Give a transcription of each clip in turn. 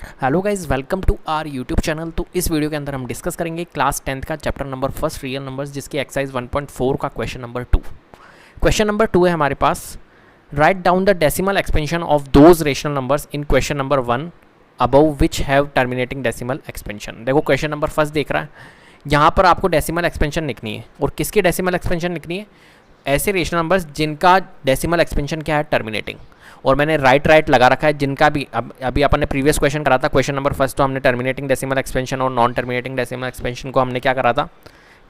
Hello guys, welcome to our YouTube channel. तो इस video के अंदर हम डिस्कस करेंगे क्लास 10th का chapter number first real numbers, जिसकी एक्सरसाइज 1.4 का क्वेश्चन नंबर 2। क्वेश्चन नंबर 2 है हमारे पास, write down the decimal expansion of those rational numbers in question number 1 above which have terminating decimal expansion. देखो question number first देख रहा है, यहाँ पर आपको डेसिमल एक्सपेंशन लिखनी है। और किसकी डेसिमल एक्सपेंशन लिखनी है? ऐसे रेशनल नंबर्स जिनका डेसिमल एक्सपेंशन क्या है, टर्मिनेटिंग। और मैंने राइट लगा रखा है जिनका भी अभी अपन ने प्रीवियस क्वेश्चन करा था, क्वेश्चन नंबर फर्स्ट, तो हमने टर्मिनेटिंग डेसिमल एक्सपेंशन और नॉन टर्मिनेटिंग डेसिमल एक्सपेंशन को हमने क्या करा था,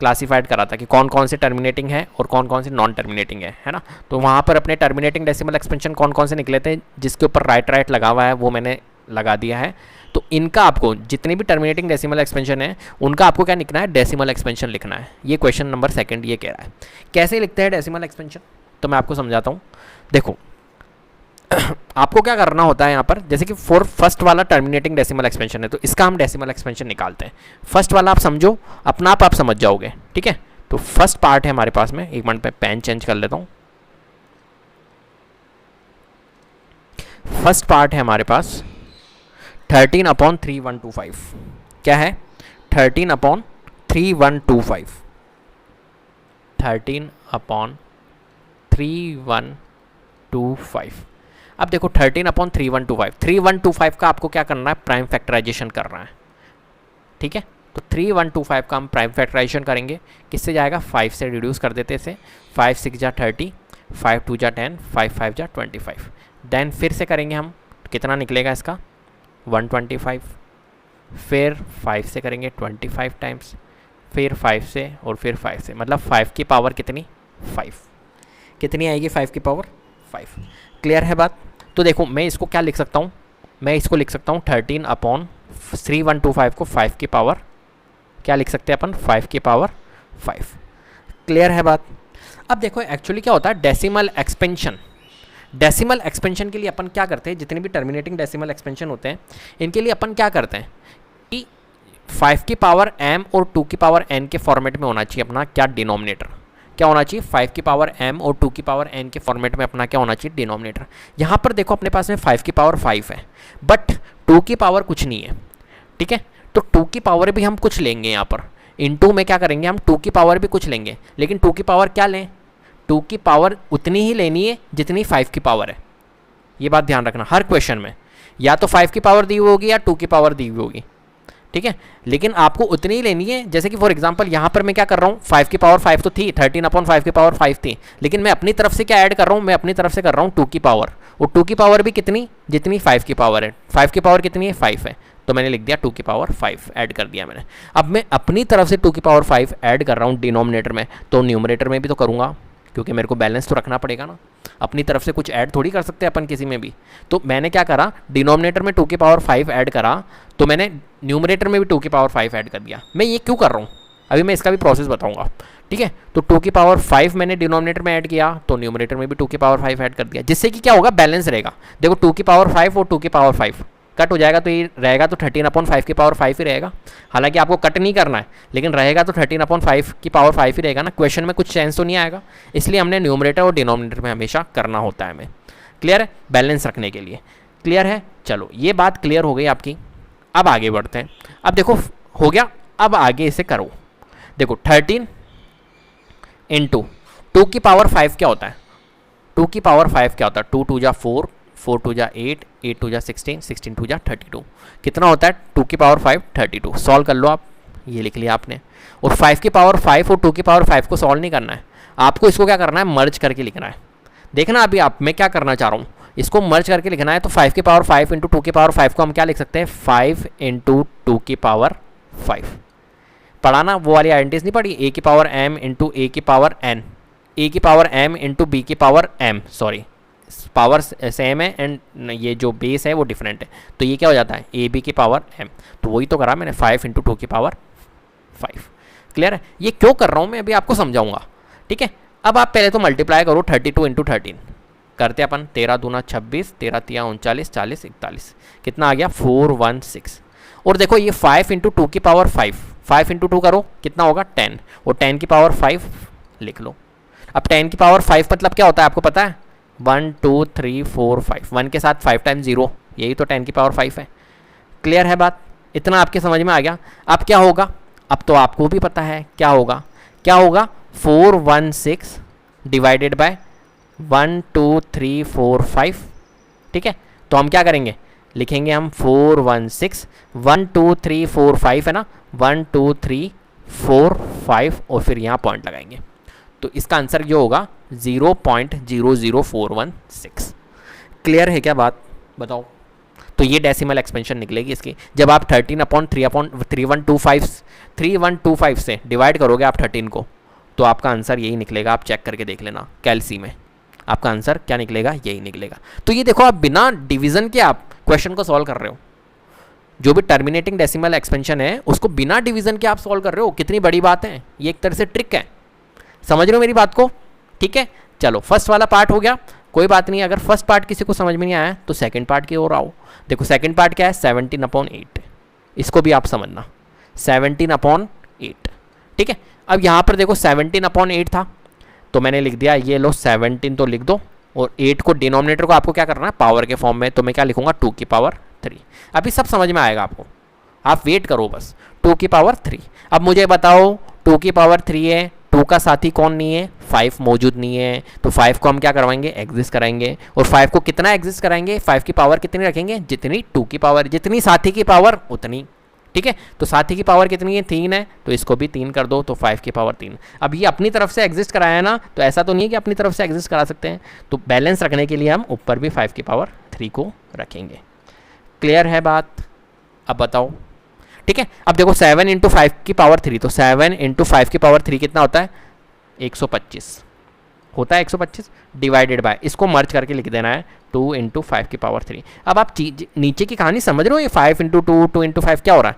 क्लासीफाइड करा था कि कौन कौन से टर्मिनेटिंग है और कौन कौन से नॉन टर्मिनेटिंग है ना। तो वहाँ पर अपने टर्मिनेटिंग डेसिमल एक्सपेंशन कौन कौन से निकले थे, जिसके ऊपर राइट लगा हुआ है वो मैंने लगा दिया है। तो इनका आपको जितने भी टर्मिनेटिंग डेसिमल एक्सपेंशन है उनका आपको क्या लिखना है, डेसिमल एक्सपेंशन लिखना है। ये क्वेश्चन नंबर सेकंड ये कह रहा है। कैसे लिखते हैं डेसिमल एक्सपेंशन, तो मैं आपको समझाता हूँ। देखो आपको क्या करना होता है यहाँ पर, जैसे कि फॉर फर्स्ट वाला टर्मिनेटिंग डेसिमल एक्सपेंशन है तो इसका हम डेसिमल एक्सपेंशन निकालते हैं। फर्स्ट वाला आप समझो, अपना आप समझ जाओगे, ठीक है। तो फर्स्ट पार्ट है हमारे पास में, एक मिनट में पेन चेंज कर लेता हूँ। फर्स्ट पार्ट है हमारे पास 13/3125। क्या है? 13/3125। 13/3125। अब देखो 13/3125, 3125 का आपको क्या करना है, प्राइम फैक्टराइजेशन करना है, ठीक है। तो 3125 का हम प्राइम फैक्टराइजेशन करेंगे। किससे जाएगा? 5 से रिड्यूस कर देते इसे। 5 6 जा 30, 5 2 जा 10, 5 5 जा 25। देन फिर से करेंगे हम, कितना निकलेगा इसका, 125। फिर 5 से करेंगे 25 टाइम्स, फिर 5 से और फिर 5 से, मतलब 5 की पावर कितनी, 5। कितनी आएगी 5 की पावर 5। क्लियर है बात? तो देखो मैं इसको क्या लिख सकता हूँ, मैं इसको लिख सकता हूँ 13/3125 को 5 की पावर क्या लिख सकते हैं अपन, 5 की पावर 5। क्लियर है बात? अब देखो एक्चुअली क्या होता है, डेसिमल एक्सपेंशन। डेसिमल एक्सपेंशन के लिए अपन क्या करते हैं, जितने भी टर्मिनेटिंग डेसिमल एक्सपेंशन होते हैं इनके लिए अपन क्या करते हैं कि 5 की पावर m और 2 की पावर n के फॉर्मेट में होना चाहिए अपना क्या, डिनोमिनेटर। क्या होना चाहिए? 5 की पावर m और 2 की पावर n के फॉर्मेट में अपना क्या होना चाहिए, डिनोमिनेटर। यहाँ पर देखो अपने पास में 5 की पावर 5 है, बट 2 की पावर कुछ नहीं है, ठीक है। तो 2 की पावर भी हम कुछ लेंगे यहाँ पर, इनटू में क्या करेंगे हम, 2 की पावर भी कुछ लेंगे, लेकिन 2 की पावर क्या लें, 2 की पावर उतनी ही लेनी है जितनी 5 की पावर है। ये बात ध्यान रखना, हर क्वेश्चन में या तो 5 की पावर दी हुई होगी या 2 की पावर दी हुई होगी, ठीक है। लेकिन आपको उतनी ही लेनी है। जैसे कि फॉर एग्जांपल यहाँ पर मैं क्या कर रहा हूँ, 5 की पावर 5 तो थी, 13/5 की पावर 5 थी, लेकिन मैं अपनी तरफ से क्या ऐड कर रहा हूँ, मैं अपनी तरफ से कर रहा हूँ 2 की पावर, और 2 की पावर भी कितनी, जितनी 5 की पावर है। 5 की पावर कितनी है, 5 है, तो मैंने लिख दिया 2 की पावर 5 ऐड कर दिया मैंने। अब मैं अपनी तरफ से 2 की पावर 5 ऐड कर रहा हूँ डिनोमिनेटर में, तो न्यूमरेटर में भी तो करूँगा, क्योंकि मेरे को बैलेंस तो रखना पड़ेगा ना। अपनी तरफ से कुछ ऐड थोड़ी कर सकते हैं अपन किसी में भी। तो मैंने क्या करा, डिनोमिनेटर में 2 की पावर 5 ऐड करा, तो मैंने न्यूमरेटर में भी 2 की पावर 5 ऐड कर दिया। मैं ये क्यों कर रहा हूँ अभी मैं इसका भी प्रोसेस बताऊंगा, ठीक है। तो 2 की पावर 5 मैंने डिनोमिनेटर में ऐड किया, तो न्यूमरेटर में भी 2 की पावर 5 ऐड कर दिया, जिससे कि क्या होगा, बैलेंस रहेगा। देखो 2 की पावर 5 और 2 की पावर 5 कट हो जाएगा, तो ये रहेगा तो 13/5 की पावर 5 ही रहेगा। हालांकि आपको कट नहीं करना है, लेकिन रहेगा तो 13/5 की पावर 5 ही रहेगा ना। क्वेश्चन में कुछ चेंज तो नहीं आएगा, इसलिए हमने न्यूमरेटर और डिनोमिनेटर में हमेशा करना होता है हमें। क्लियर है? बैलेंस रखने के लिए। क्लियर है? चलो ये बात क्लियर हो गई आपकी। अब आगे बढ़ते हैं। अब देखो हो गया, अब आगे इसे करो। देखो 13 इंटू 2 की पावर 5 क्या होता है, 2 की पावर 5 क्या होता है, 2 2 जा 4, 4 2 जा 8, 8 2 जा 16, 16 2 जा 32। कितना होता है 2 की पावर 5, 32। सॉल्व कर लो आप, ये लिख लिया आपने। और 5 की पावर 5 और 2 की पावर 5 को सॉल्व नहीं करना है आपको, इसको क्या करना है, मर्ज करके लिखना है। देखना अभी आप मैं क्या करना चाह रहा हूँ, इसको मर्ज करके लिखना है। तो 5 की पावर 5 इंटू 2 की पावर 5 को हम क्या लिख सकते हैं, 5 इंटू 2 की पावर 5। पढ़ाना वो वाली आइडेंटिटीज नहीं पढ़ी, ए की पावर m इंटू ए की पावर n, ए की पावर m इंटू बी की power m, sorry power same है एंड ये जो बेस है वो डिफरेंट है, तो ये क्या हो जाता है, ए बी की पावर m। तो वही तो करा मैंने, 5 इंटू 2 की पावर 5। क्लियर है? ये क्यों कर रहा हूँ मैं अभी आपको समझाऊंगा, ठीक है। अब आप पहले तो मल्टीप्लाई करो 32 इंटू 13, करते अपन 13 दूना 26, 13 तिया 39, 40 41, कितना आ गया 416। और देखो ये 5 इंटू 2 की पावर 5, 5 इंटू 2 करो कितना होगा 10, और 10 की पावर 5 लिख लो। अब 10 की पावर 5 मतलब क्या होता है आपको पता है, 1 2 3 4 5, 1 के साथ 5 टाइम्स 0, यही तो 10 की पावर 5 है। क्लियर है बात? इतना आपके समझ में आ गया? अब क्या होगा? अब तो आपको भी पता है क्या होगा। क्या होगा? 416 डिवाइडेड बाय 1 2 3 4 5। ठीक है, तो हम क्या करेंगे, लिखेंगे हम 416 1 2 3 4 5 है ना, 1 2 3 4 5 और फिर यहाँ पॉइंट लगाएंगे। तो इसका आंसर जो होगा 0.00416। क्लियर है क्या बात? बताओ। तो ये डेसिमल एक्सपेंशन निकलेगी इसकी। जब आप 13/3125 से डिवाइड करोगे आप 13 को, तो आपका आंसर यही निकलेगा। आप चेक करके देख लेना कैलसी में, आपका आंसर क्या निकलेगा, यही निकलेगा। तो ये देखो, आप बिना डिवीजन के आप क्वेश्चन को सॉल्व कर रहे हो। जो भी टर्मिनेटिंग डेसिमल एक्सपेंशन है उसको बिना डिवीजन के आप सॉल्व कर रहे हो। कितनी बड़ी बात है ये, एक तरह से ट्रिक है। समझ रहे हो मेरी बात को? ठीक है, चलो फर्स्ट वाला पार्ट हो गया, कोई बात नहीं। अगर फर्स्ट पार्ट किसी को समझ में नहीं आया तो सेकंड पार्ट की ओर आओ। देखो सेकंड पार्ट क्या है, 17/8। इसको भी आप समझना, 17/8। ठीक है, अब यहाँ पर देखो 17/8 था, तो मैंने लिख दिया, ये लो 17 तो लिख दो, और 8 को डिनोमिनेटर को आपको क्या करना है, पावर के फॉर्म में। तो मैं क्या लिखूंगा, 2 की पावर 3। अभी सब समझ में आएगा आपको, आप वेट करो बस। 2 की पावर 3। अब मुझे बताओ 2 की पावर 3 है, 2 का साथी कौन नहीं है, 5 मौजूद नहीं है। तो 5 को हम क्या करवाएंगे, एग्जिस्ट कराएंगे। और 5 को कितना एग्जिस्ट कराएंगे, 5 की पावर कितनी रखेंगे, जितनी 2 की पावर, जितनी साथी की पावर उतनी। ठीक है, तो साथी की पावर कितनी है, 3 है, तो इसको भी 3 कर दो, तो 5 की पावर 3। अब ये अपनी तरफ से एग्जिस्ट कराया ना, तो ऐसा तो नहीं है कि अपनी तरफ से एग्जिस्ट करा सकते हैं, तो बैलेंस रखने के लिए हम ऊपर भी 5 की पावर 3 को रखेंगे। क्लियर है बात? अब बताओ। ठीक है, अब देखो 7 × 5 की पावर 3, तो 7 × 5 की पावर 3 कितना होता है, 125 होता है, 125 डिवाइडेड बाय, इसको मर्ज करके लिख देना है 2 × 5 की पावर 3। अब आप नीचे की कहानी समझ रहे हो, ये 5 × 2 2 × 5 क्या हो रहा है,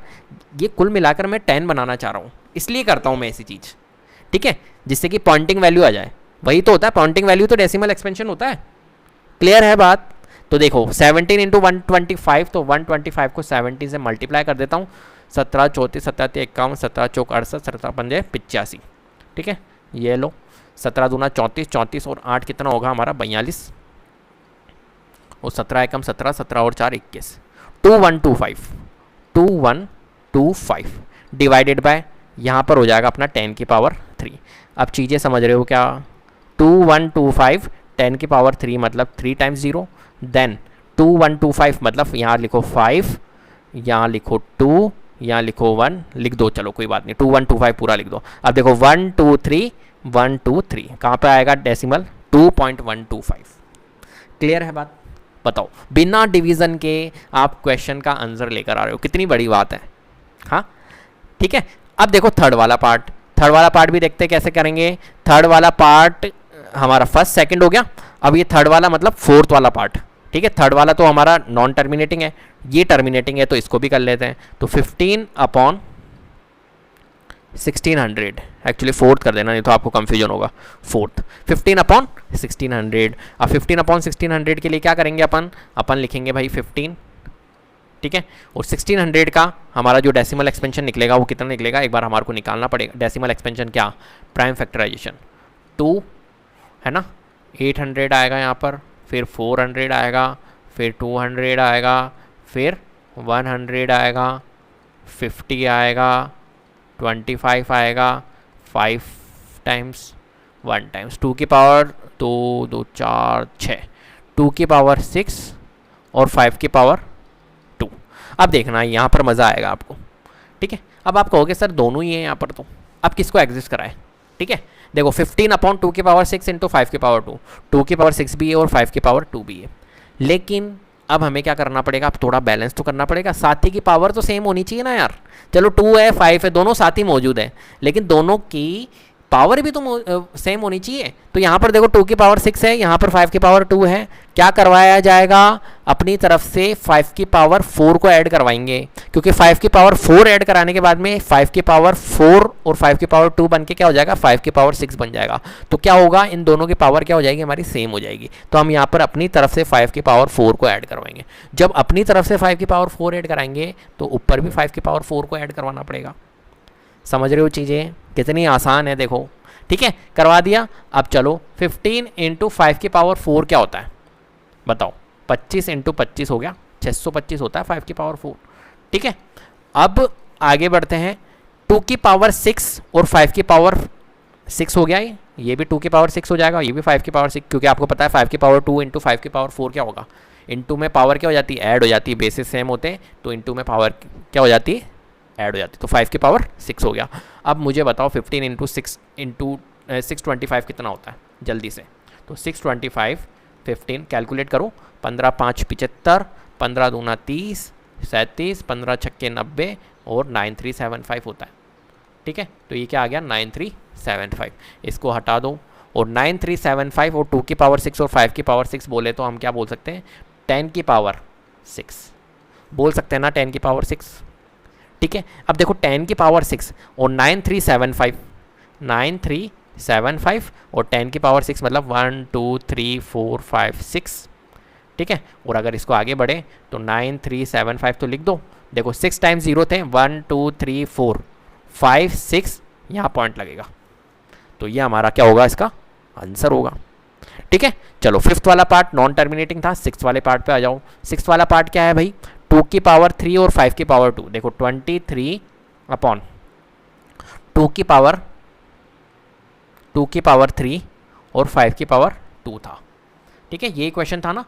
ये कुल मिलाकर मैं 10 बनाना चाह रहा हूँ, इसलिए करता हूँ मैं ऐसी चीज़। ठीक है, जिससे कि पॉइंटिंग वैल्यू आ जाए। वही तो होता है पॉइंटिंग वैल्यू, तो डेसिमल एक्सपेंशन होता है। क्लियर है बात? तो देखो 17 × 125, तो 125 को 70 से मल्टीप्लाई कर देता हूँ। 17 34 17 51 17 चौक 68 17 पंजे 85। ठीक है, ये लो 17 दूना 34, 34 और 8 कितना होगा हमारा, 42, और 17 एकम 17, 17 और 4 21, 2125 डिवाइडेड बाय, यहाँ पर हो जाएगा अपना 10 की पावर 3। अब चीज़ें समझ रहे हो क्या? 2125 10 की पावर 3 मतलब 3 टाइम्स 0, देन 2125 मतलब यहाँ लिखो 5, यहाँ लिखो 2, यहाँ लिखो 1, लिख दो, चलो कोई बात नहीं, 2125 पूरा लिख दो। अब देखो 1 2 3 1 2 3 कहाँ पे आएगा डेसिमल, 2.125। क्लियर है बात? बताओ, बिना डिवीजन के आप क्वेश्चन का आंसर लेकर आ रहे हो, कितनी बड़ी बात है। हाँ ठीक है, अब देखो थर्ड वाला पार्ट भी देखते हैं कैसे करेंगे। थर्ड वाला पार्ट हमारा फर्स्ट सेकंड हो गया, अब ये थर्ड वाला मतलब फोर्थ वाला पार्ट। ठीक है, थर्ड वाला तो हमारा नॉन टर्मिनेटिंग है, ये टर्मिनेटिंग है, तो इसको भी कर लेते हैं। तो 15/1600, एक्चुअली फोर्थ कर देना नहीं तो आपको कंफ्यूजन होगा। फोर्थ 15/1600। अब 15/1600 के लिए क्या करेंगे अपन लिखेंगे भाई 15। ठीक है, और 1600 का हमारा जो डेसिमल एक्सपेंशन निकलेगा वो कितना निकलेगा, एक बार हमारे को निकालना पड़ेगा। डेसिमल एक्सपेंशन क्या, प्राइम फैक्टराइजेशन 2 है ना, 800 आएगा यहाँ पर, फिर 400 आएगा, फिर 200 आएगा, फिर 100 आएगा, 50 आएगा, 25 आएगा, 5 टाइम्स 1 टाइम्स 2 की पावर 2 2 4 6, 2 की पावर 6 और 5 की पावर 2। अब देखना यहाँ पर मज़ा आएगा आपको। ठीक है, अब आप कहोगे सर दोनों ही हैं यहाँ पर, तो अब किसको एग्जिस्ट कराए। ठीक है, देखो 15/2 की पावर 6 × 5 की पावर 2, 2 की पावर 6 भी है और 5 की पावर 2 भी है। लेकिन अब हमें क्या करना पड़ेगा, अब थोड़ा बैलेंस तो करना पड़ेगा। साथी की पावर तो सेम होनी चाहिए ना यार। चलो 2 है 5 है, दोनों साथी मौजूद है, लेकिन दोनों की पावर भी तो सेम होनी चाहिए। तो यहाँ पर देखो 2 की पावर 6 है, यहाँ पर 5 की पावर 2 है। क्या करवाया जाएगा, अपनी तरफ से 5 की पावर 4 को ऐड करवाएंगे, क्योंकि 5 की पावर 4 ऐड कराने के बाद में 5 की पावर 4 और 5 की पावर 2 बन के क्या हो जाएगा, 5 की पावर 6 बन जाएगा। तो क्या होगा, इन दोनों की पावर क्या हो जाएगी, हमारी सेम हो जाएगी। तो हम यहाँ पर अपनी तरफ से 5 की पावर 4 को ऐड करवाएंगे। जब अपनी तरफ से 5 की पावर 4 ऐड कराएंगे तो ऊपर भी 5 की पावर 4 को ऐड करवाना पड़ेगा। समझ रहे हो चीज़ें कितनी आसान है, देखो। ठीक है, करवा दिया। अब चलो 15 × 5 की पावर 4 क्या होता है बताओ, 25 × 25 हो गया, 625 होता है 5 की पावर 4। ठीक है, अब आगे बढ़ते हैं। 2 की पावर 6 और 5 की पावर 6 हो गया, ये भी 2 की पावर 6 हो जाएगा, ये भी 5 की पावर 6, क्योंकि आपको पता है 5 की पावर 2 इंटू 5 की पावर 4 क्या होगा, इंटू में पावर क्या हो जाती है, ऐड हो जाती है, बेसिस सेम होते हैं तो इंटू में पावर क्या हो जाती है, ऐड हो जाती है, तो 5 की पावर 6 हो गया। अब मुझे बताओ 15 इंटू 625 कितना होता है जल्दी से, तो 625 15 कैलकुलेट करो, 15 5 75, 15 दूना 30 37, 15 छक्के 90 और 9375 होता है। ठीक है, तो ये क्या आ गया 9375, इसको हटा दो और 9375 और 2 की पावर 6 और 5 की पावर 6 बोले तो हम क्या बोल सकते हैं, 10 की पावर 6 बोल सकते हैं ना, 10 की पावर 6। ठीक है, अब देखो 10 की पावर 6 और 9375 और 10 की पावर 6 मतलब 1 2 3 4 5 6। ठीक है, और अगर इसको आगे बढ़े तो 9375 तो लिख दो, देखो 6 टाइम्स 0 थे, 1 2 3 4 5 6, यहाँ पॉइंट लगेगा, तो ये हमारा क्या होगा, इसका आंसर होगा। ठीक है, चलो 5th वाला पार्ट नॉन टर्मिनेटिंग था, 6th वाले पार्ट पे आ जाओ। 6th वाला पार्ट क्या है भाई, 2 की पावर 3 और 5 की पावर 2, देखो 23 अपॉन 2 की पावर 3 और 5 की पावर 2 था। ठीक है, ये क्वेश्चन था ना,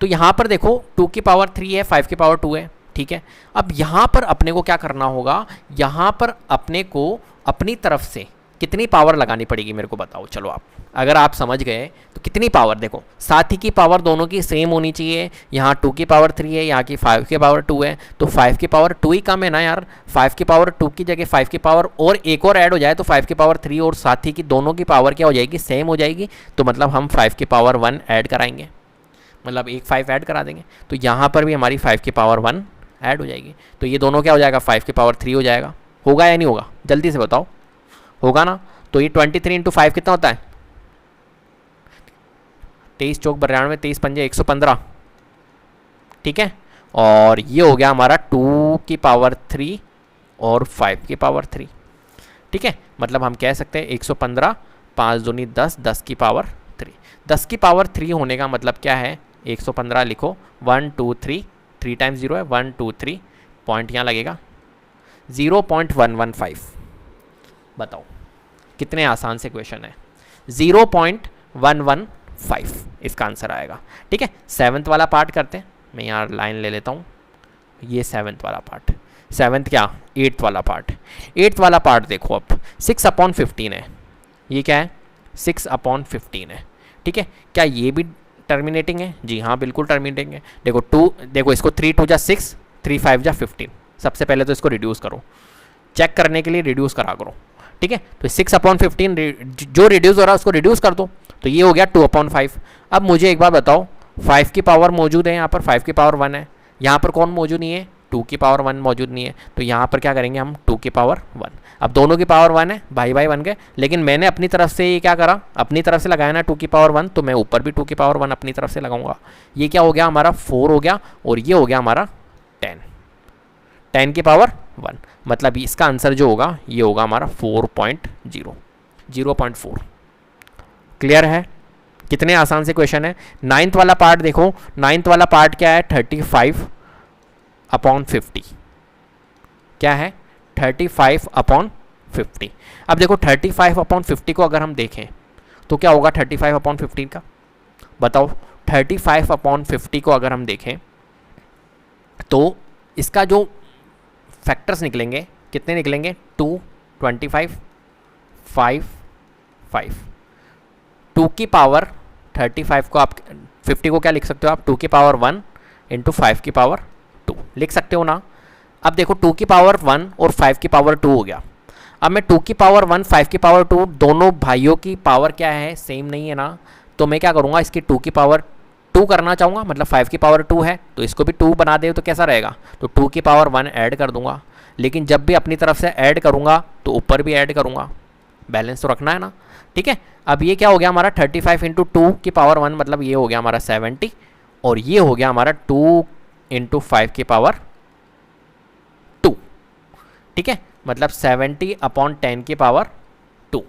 तो यहाँ पर देखो 2 की पावर 3 है, 5 की पावर 2 है। ठीक है, अब यहाँ पर अपने को क्या करना होगा, यहाँ पर अपने को अपनी तरफ से कितनी पावर लगानी पड़ेगी मेरे को बताओ। चलो आप अगर आप समझ गए तो कितनी पावर, देखो साथी की पावर दोनों की सेम होनी चाहिए, यहाँ 2 की पावर 3 है, यहाँ की 5 की पावर 2 है, तो 5 की पावर 2 ही कम है ना यार, 5 की पावर 2 की जगह 5 की पावर और एक और ऐड हो जाए तो 5 की पावर 3 और साथी की दोनों की पावर क्या हो जाएगी, सेम हो जाएगी, तो मतलब हम 5 की पावर 1 ऐड कराएंगे, मतलब एक 5 ऐड करा देंगे, तो यहाँ पर भी हमारी 5 की पावर 1 ऐड हो जाएगी, तो ये दोनों क्या हो जाएगा, 5 की पावर 3 हो जाएगा। होगा या नहीं होगा, जल्दी से बताओ, होगा ना। तो ये 23 इंटू 5 कितना होता है, 23 चौक 92, 23 पंजे 115। ठीक है, और ये हो गया हमारा 2 की पावर 3 और 5 की पावर 3। ठीक है, मतलब हम कह सकते हैं 115, 5 दूनी 10, 10 की पावर 3। 10 की पावर 3 होने का मतलब क्या है, 115 लिखो, 1 2 3, 3 टाइम्स 0 है, 1 2 3, पॉइंट यहाँ लगेगा 0.115। बताओ कितने आसान से क्वेश्चन है, 0.115 इसका आंसर आएगा। ठीक है, 7th वाला पार्ट करते हैं, मैं यहाँ लाइन ले लेता हूँ, ये 7th वाला पार्ट, 7th क्या 8th वाला पार्ट। 8th वाला पार्ट देखो, अब 6/15 है, ये क्या है 6/15 है। ठीक है, क्या ये भी टर्मिनेटिंग है, जी हाँ बिल्कुल टर्मिनेटिंग है। देखो 2, देखो इसको 3 2 जा 6, 3 5 जा 15, सबसे पहले तो इसको रिड्यूस करो, चेक करने के लिए रिड्यूस करा करो। ठीक है, तो 6/15 जो रिड्यूस हो रहा है उसको रिड्यूस कर दो, तो ये हो गया 2/5। अब मुझे एक बार बताओ, 5 की पावर मौजूद है यहाँ पर, 5 की पावर 1 है, यहाँ पर कौन मौजूद नहीं है, 2 की पावर 1 मौजूद नहीं है, तो यहाँ पर क्या करेंगे हम 2 की पावर 1। अब दोनों की पावर 1 है, भाई भाई बन गए, लेकिन मैंने अपनी तरफ से ये क्या करा, अपनी तरफ से लगाया ना 2 की पावर 1, तो मैं ऊपर भी 2 की पावर 1 अपनी तरफ से लगाऊंगा। ये क्या हो गया हमारा 4 हो गया, और ये हो गया हमारा 10 की पावर 1, मतलब इसका आंसर जो होगा ये होगा हमारा 0.4। क्लियर है, कितने आसान से क्वेश्चन है। 9th वाला पार्ट देखो, 9th वाला पार्ट क्या है, 35/50 क्या है, 35/50। अब देखो 35/50 को अगर हम देखें तो क्या होगा 35/50 का, बताओ 35/50 को अगर हम देखें तो इसका जो फैक्टर्स निकलेंगे कितने निकलेंगे, 2 25 5 5। 2 की पावर 35 को आप 50 को क्या लिख सकते हो आप, 2 की पावर 1 इंटू 5 की पावर 2 लिख सकते हो ना। अब देखो 2 की पावर 1 और 5 की पावर 2 हो गया। अब मैं 2 की पावर 1 5 की पावर 2 दोनों भाइयों की पावर क्या है, सेम नहीं है ना, तो मैं क्या करूँगा, इसकी 2 की पावर 2 करना चाहूँगा, मतलब 5 की पावर 2 है तो इसको भी 2 बना दे तो कैसा रहेगा, तो 2 की पावर 1 ऐड कर दूंगा, लेकिन जब भी अपनी तरफ से ऐड करूँगा तो ऊपर भी ऐड करूँगा, बैलेंस तो रखना है ना। ठीक है, अब ये क्या हो गया हमारा 35 इंटू 2 की पावर 1, मतलब ये हो गया हमारा 70, और ये हो गया हमारा 2 इंटू 5 की पावर 2। ठीक है, मतलब 70/10 की पावर 2,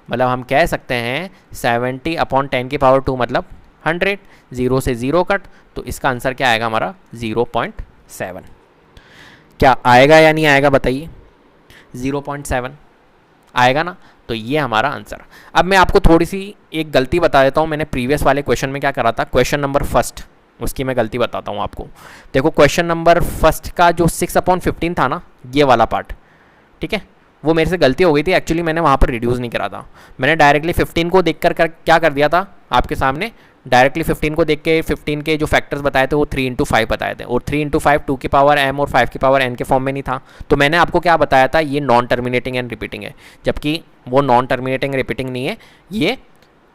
मतलब हम कह सकते हैं 70/10 की पावर 2 मतलब 100, 0 से 0 कट, तो इसका आंसर क्या आएगा हमारा 0.7। क्या आएगा या नहीं आएगा बताइए? 0.7 आएगा ना, तो ये हमारा आंसर। अब मैं आपको थोड़ी सी एक गलती बता देता हूँ, मैंने प्रीवियस वाले क्वेश्चन में क्या करा था, क्वेश्चन नंबर फर्स्ट, उसकी मैं गलती बताता हूँ आपको। देखो क्वेश्चन नंबर फर्स्ट का जो 6/15 था ना, ये वाला पार्ट, ठीक है, वो मेरे से गलती हो गई थी। एक्चुअली मैंने वहाँ पर रिड्यूस नहीं करा था, मैंने डायरेक्टली 15 को देख कर क्या कर दिया था आपके सामने, डायरेक्टली 15 को देख के 15 के जो फैक्टर्स बताए थे वो 3×5 बताए थे, और 3×5 2 की पावर m और 5 की पावर n के फॉर्म में नहीं था। तो मैंने आपको क्या बताया था, ये नॉन टर्मिनेटिंग एंड रिपीटिंग है, जबकि वो नॉन टर्मिनेटिंग रिपीटिंग नहीं है, ये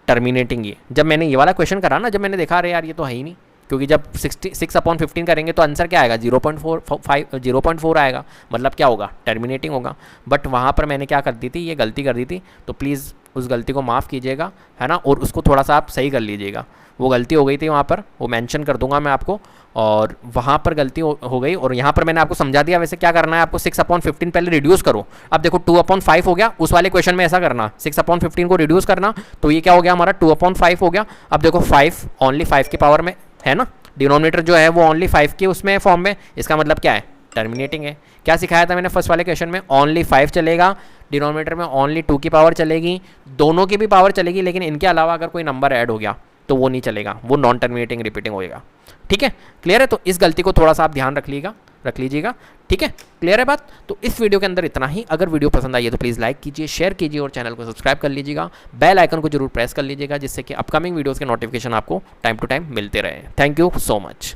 टर्मिनेटिंग ही। जब मैंने ये वाला क्वेश्चन करा ना, जब मैंने देखा अरे यार ये तो है ही नहीं, क्योंकि जब 6/15 करेंगे तो आंसर क्या आएगा, 0.4 आएगा, मतलब क्या होगा, टर्मिनेटिंग होगा। बट वहाँ पर मैंने क्या कर दी थी, ये गलती कर दी थी, तो प्लीज़ उस गलती को माफ़ कीजिएगा, है ना, और उसको थोड़ा सा आप सही कर लीजिएगा। वो गलती हो गई थी वहाँ पर, वो मेंशन कर दूंगा मैं आपको, और वहाँ पर गलती हो गई, और यहाँ पर मैंने आपको समझा दिया। वैसे क्या करना है आपको, 6/15 पहले रिड्यूस करो। अब देखो 2/5 हो गया, उस वाले क्वेश्चन में ऐसा करना, 6/15 को रिड्यूस करना, तो ये क्या हो गया हमारा, 2/5 हो गया। अब देखो 5 ओनली 5 की पावर में है ना, डिनोमिनेटर जो है वो ओनली 5 के उसमें फॉर्म में, इसका मतलब क्या है, टर्मिनेटिंग है। क्या सिखाया था मैंने फर्स्ट वाले क्वेश्चन में, ओनली 5 चलेगा, डिनोमिनेटर में ओनली 2 की पावर चलेगी, दोनों की भी पावर चलेगी, लेकिन इनके अलावा अगर कोई नंबर ऐड हो गया तो वो नहीं चलेगा, वो नॉन टर्मिनेटिंग रिपीटिंग होएगा। ठीक है, क्लियर है? तो इस गलती को थोड़ा सा आप ध्यान रख लीजिएगा। ठीक है, क्लियर है बात? तो इस वीडियो के अंदर इतना ही। अगर वीडियो पसंद आई है तो प्लीज़ लाइक कीजिए, शेयर कीजिए और चैनल को सब्सक्राइब कर लीजिएगा। बेल आइकन को जरूर प्रेस कर लीजिएगा, जिससे कि अपकमिंग वीडियोज़ के नोटिफिकेशन आपको टाइम टू टाइम मिलते रहे। Thank you so much.